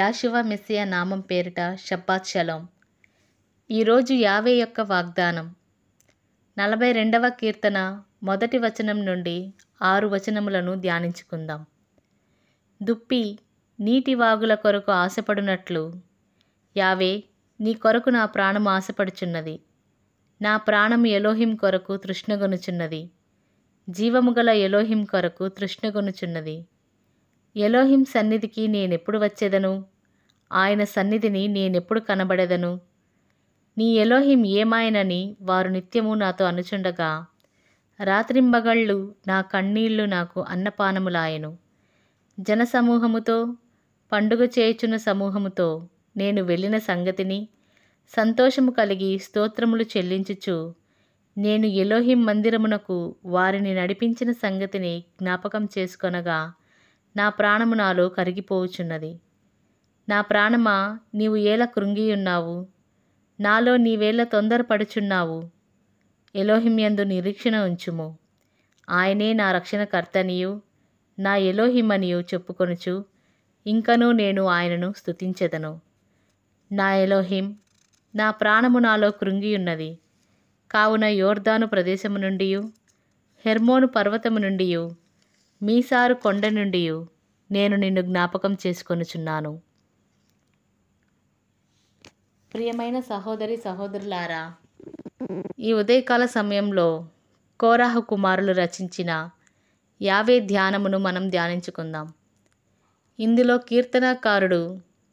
యాషువ Messiah నామం పేరిట Sabbath shalom. ఈరోజు యావే యొక్క వాగ్దానం 42వ కీర్తన 1 వచనం నుండి 6 వచనములను ధ్యానించుకుందాం. దుప్పి నీటి వాగుల కొరకు ఆశపడునట్లు యావే నీ కొరకు నా ప్రాణం ఆశపడుచున్నది. నా ప్రాణం ఎలోహిం కొరకు తృష్ణగొనుచున్నది. జీవముగల ఎలోహిం కొరకు తృష్ణగొనుచున్నది. ఎలోహిం సన్నిధికి నేనెప్పుడు వచ్చేదను? ఆయన సన్నిధిని నేనెప్పుడు కనబడెదను? నీ ఎలోహిం ఏమాయనని వారు నిత్యము నాతో అనుచుండగా, రాత్రింబగళ్ళు నా కన్నీళ్లు నాకు అన్నపానములాయెను. జనసమూహముతో, పండుగ చేయుచున్న సమూహముతో నేను వెళ్ళిన సంగతిని సంతోషము కలిగి స్తోత్రములు చెల్లించుచు, నేను ఎలోహిం మందిరమునకు వారిని నడిపించిన సంగతిని జ్ఞాపకం చేసుకొనగా, నా ప్రాణము నాలో కరిగిపోవుచున్నది. నా ప్రాణమా, నీవు ఏల కృంగియున్నావు? నాలో నీవేళ తొందరపడుచున్నావు? ఎలోహిం యందు నిరీక్షణ ఉంచుము. ఆయనే నా రక్షణకర్తనియు నా ఎలోహిమనియు చెప్పుకొనుచు, ఇంకనూ నేను ఆయనను స్తుతించెదను. నా ఎలోహిం, నా ప్రాణము నాలో కృంగియున్నది. కావున యోర్దాను ప్రదేశము నుండియు, హెర్మోను పర్వతము నుండియు, మీసారు కొండ నుండియు నేను నిన్ను జ్ఞాపకం చేసుకొనుచున్నాను. ప్రియమైన సహోదరి సహోదరులారా, ఈ ఉదయకాల సమయంలో కోరాహు కుమారులు రచించిన యావే ధ్యానమును మనం ధ్యానించుకుందాం. ఇందులో కీర్తనాకారుడు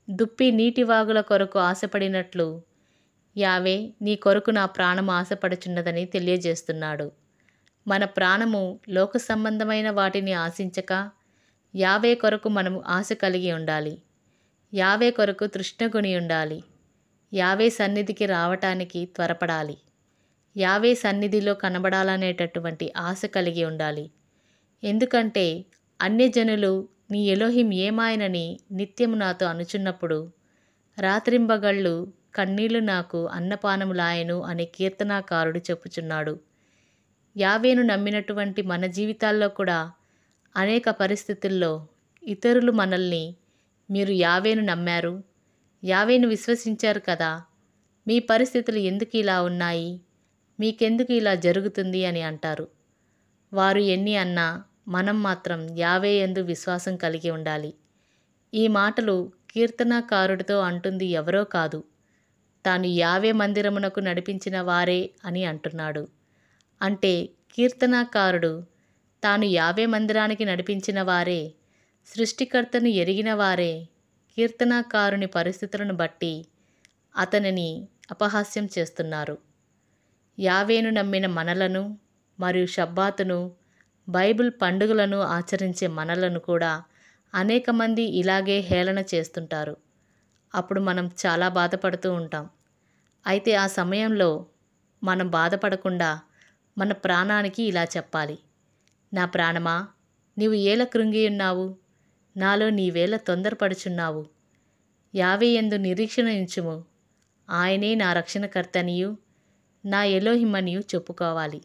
దుప్పి నీటివాగుల కొరకు ఆశపడినట్లు యావే నీ కొరకు నా ప్రాణం ఆశపడుచున్నదని తెలియజేస్తున్నాడు. మన ప్రాణము లోక సంబంధమైన వాటిని ఆశించక యావే కొరకు మనము ఆశ కలిగి ఉండాలి. యావే కొరకు తృష్ణగొని ఉండాలి. యావే సన్నిధికి రావటానికి త్వరపడాలి. యావే సన్నిధిలో కనబడాలనేటటువంటి ఆశ కలిగి ఉండాలి. ఎందుకంటే అన్యజనులు నీ ఎలోహిం ఏమాయనని నిత్యము నాతో అనుచున్నప్పుడు, రాత్రింబగళ్ళు కన్నీళ్లు నాకు అన్నపానములాయెను అని కీర్తనాకారుడు చెప్పుచున్నాడు. యావేను నమ్మినటువంటి మన జీవితాల్లో కూడా అనేక పరిస్థితుల్లో ఇతరులు మనల్ని, మీరు యావేను నమ్మారు, యావేను విశ్వసించారు కదా, మీ పరిస్థితులు ఎందుకు ఇలా ఉన్నాయి, మీకెందుకు ఇలా జరుగుతుంది అని అంటారు. వారు ఎన్ని అన్నా మనం మాత్రం యావే యందు విశ్వాసం కలిగి ఉండాలి. ఈ మాటలు కీర్తనాకారుడితో అంటుంది ఎవరో కాదు, తాను యావే మందిరమునకు నడిపించిన వారే అని అంటున్నాడు. అంటే కీర్తనాకారుడు తాను యావే మందిరానికి నడిపించిన వారే, సృష్టికర్తను ఎరిగిన వారే కీర్తనాకారుని పరిస్థితులను బట్టి అతనిని అపహాస్యం చేస్తున్నారు. యావేను నమ్మిన మనలను మరియు షబ్బాతును, బైబిల్ పండుగలను ఆచరించే మనలను కూడా అనేక మంది ఇలాగే హేళన చేస్తుంటారు. అప్పుడు మనం చాలా బాధపడుతూ ఉంటాం. అయితే ఆ సమయంలో మనం బాధపడకుండా మన ప్రాణానికి ఇలా చెప్పాలి, నా ప్రాణమా, నీవు ఏల కృంగియున్నావు? నాలో నీవేళ తొందరపడుచున్నావు? యావే యందు నిరీక్షణ ఉంచుము. ఆయనే నా రక్షణకర్తనియు నా ఎలోహిమనియు చెప్పుకోవాలి.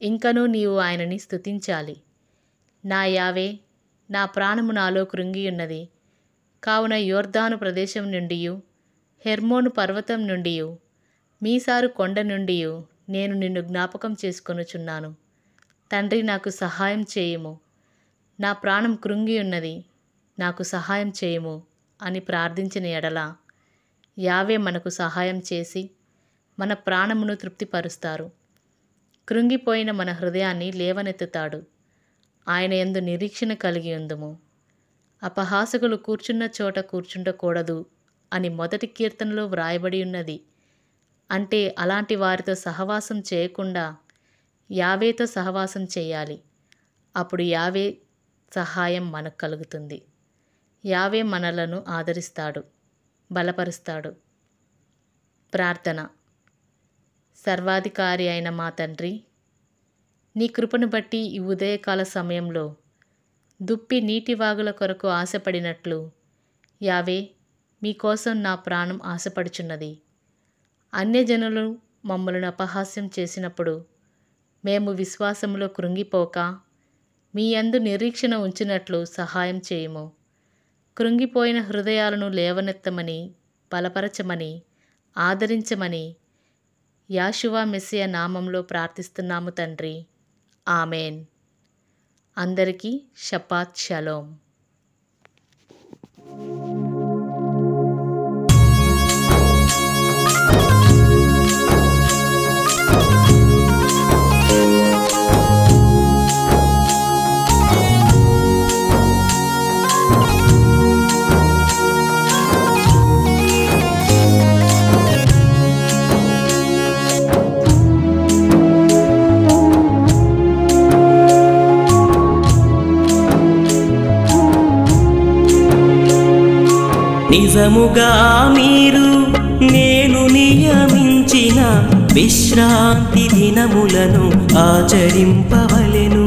ఇంకనూ నీవు ఆయనని స్తుతించాలి. నా యావే, నా ప్రాణము నాలో కృంగియున్నది. కావున యోర్దాను ప్రదేశం నుండియు, హెర్మోను పర్వతం నుండియు, మీసారు కొండ నుండియు నేను నిన్ను జ్ఞాపకం చేసుకొనుచున్నాను. తండ్రి, నాకు సహాయం చేయుము. నా ప్రాణం కృంగి ఉన్నది, నాకు సహాయం చేయుము అని ప్రార్థించిన ఎడల యావే మనకు సహాయం చేసి మన ప్రాణమును తృప్తిపరుస్తారు. కృంగిపోయిన మన హృదయాన్ని లేవనెత్తుతాడు. ఆయన యందు నిరీక్షణ కలిగి ఉందుము. అపహాసకులు కూర్చున్న చోట కూర్చుండకూడదు అని 1 కీర్తనలో వ్రాయబడి ఉన్నది. అంటే అలాంటి వారితో సహవాసం చేయకుండా యావేతో సహవాసం చేయాలి. అప్పుడు యావే సహాయం మనకు కలుగుతుంది. యావే మనలను ఆదరిస్తాడు, బలపరుస్తాడు. ప్రార్థన. సర్వాధికారి అయిన మా తండ్రి, నీ కృపను బట్టి ఈ ఉదయకాల సమయంలో దుప్పి నీటివాగుల కొరకు ఆశపడినట్లు యావే మీకోసం నా ప్రాణం ఆశపడుచున్నది. అన్యజనులు మమ్మల్ని అపహాస్యం చేసినప్పుడు మేము విశ్వాసములో కృంగిపోక మీ యందు నిరీక్షణ ఉంచినట్లు సహాయం చేయుము. కృంగిపోయిన హృదయాలను లేవనెత్తమని, బలపరచమని, ఆదరించమని యాషువా మెస్సియా నామంలో ప్రార్థిస్తున్నాము తండ్రి. ఆమెన్. అందరికీ షపాత్ షలోం. నిజముగా మీరు నేను నియమించిన విశ్రాంతి దినములను ఆచరింపవలెను.